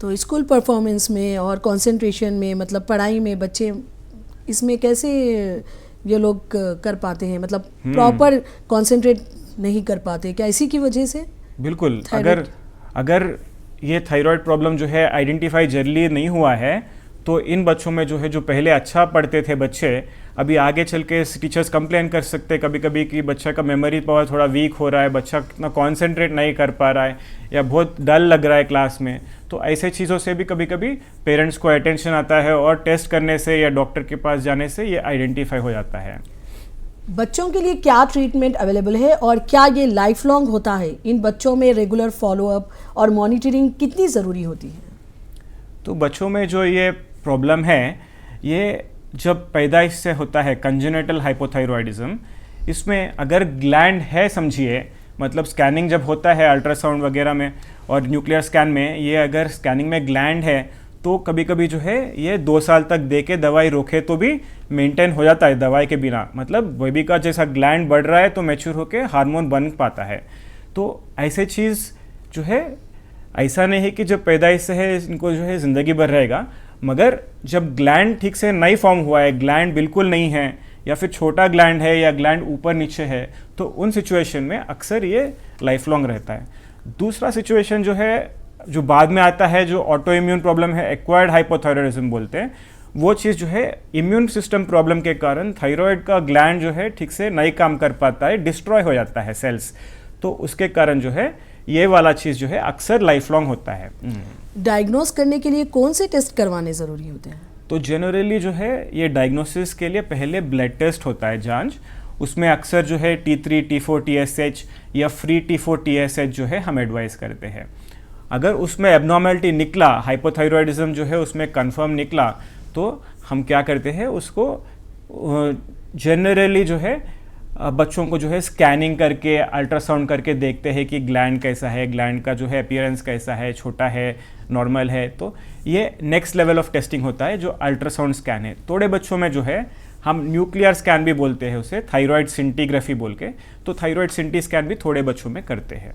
तो school performance में और कंसंट्रेशन में, मतलब पढ़ाई में बच्चे इसमें कैसे ये लोग कर पाते हैं, मतलब प्रॉपर कंसंट्रेट नहीं कर पाते, क्या इसी की वजह से? बिल्कुल, अगर ये थायराइड प्रॉब्लम जो है आइडेंटिफाई जल्दी नहीं हुआ है तो इन बच्चों में जो है, जो पहले अच्छा पढ़ते थे बच्चे, अभी आगे चल के टीचर्स कंप्लेन कर सकते हैं कभी कभी कि बच्चा का मेमोरी पावर थोड़ा वीक हो रहा है, बच्चा इतना कॉन्सेंट्रेट नहीं कर पा रहा है या बहुत डल लग रहा है क्लास में। तो ऐसे चीज़ों से भी कभी कभी पेरेंट्स को अटेंशन आता है और टेस्ट करने से या डॉक्टर के पास जाने से ये आइडेंटिफाई हो जाता है। बच्चों के लिए क्या ट्रीटमेंट अवेलेबल है और क्या ये लाइफ लॉन्ग होता है? इन बच्चों में रेगुलर फॉलोअप और मॉनिटरिंग कितनी ज़रूरी होती है? तो बच्चों में जो ये प्रॉब्लम है, ये जब पैदाइश से होता है, कंजेनिटल हाइपोथायरॉयडिज्म, इसमें अगर ग्लैंड है, समझिए, मतलब स्कैनिंग जब होता है अल्ट्रासाउंड वगैरह में और न्यूक्लियर स्कैन में, ये अगर स्कैनिंग में ग्लैंड है तो कभी कभी जो है ये 2 साल तक दे के दवाई रोके तो भी मेंटेन हो जाता है दवाई के बिना। मतलब बेबी का जैसा ग्लैंड बढ़ रहा है तो मैच्योर होके हार्मोन बन पाता है। तो ऐसे चीज़ जो है, ऐसा नहीं है कि जब पैदाइश से है इनको जो है ज़िंदगी भर रहेगा, मगर जब ग्लैंड ठीक से नहीं फॉर्म हुआ है, ग्लैंड बिल्कुल नहीं है या फिर छोटा ग्लैंड है या ग्लैंड ऊपर नीचे है, तो उन सिचुएशन में अक्सर ये लाइफ लॉन्ग रहता है। दूसरा सिचुएशन जो है, जो बाद में आता है, जो ऑटो इम्यून प्रॉब्लम है, एक्वायर्ड हाइपोथायरॉयडिज्म बोलते हैं, वो चीज़ जो है इम्यून सिस्टम प्रॉब्लम के कारण थायराइड का ग्लैंड जो है ठीक से नहीं काम कर पाता है, डिस्ट्रॉय हो जाता है सेल्स, तो उसके कारण जो है ये वाला चीज़ जो है अक्सर लाइफ लॉन्ग होता है। डायग्नोस करने के लिए कौन से टेस्ट करवाने ज़रूरी होते हैं? तो जनरली जो है ये डायग्नोसिस के लिए पहले ब्लड टेस्ट होता है, जांच। उसमें अक्सर जो है T3, T4 TSH या फ्री T4 TSH जो है हम एडवाइस करते हैं। अगर उसमें एबनॉर्मेलिटी निकला, हाइपोथायरॉयडिज्म जो है उसमें कंफर्म निकला, तो हम क्या करते हैं, उसको जनरली जो है बच्चों को जो है स्कैनिंग करके, अल्ट्रासाउंड करके देखते हैं कि ग्लैंड कैसा है, ग्लैंड का जो है अपीयरेंस कैसा है, छोटा है, नॉर्मल है। तो ये नेक्स्ट लेवल ऑफ टेस्टिंग होता है जो अल्ट्रासाउंड स्कैन है। थोड़े बच्चों में जो है हम न्यूक्लियर स्कैन भी बोलते हैं उसे, थायराइड सिंटीग्राफी बोल के, तो थायराइड सिंटी स्कैन भी थोड़े बच्चों में करते हैं।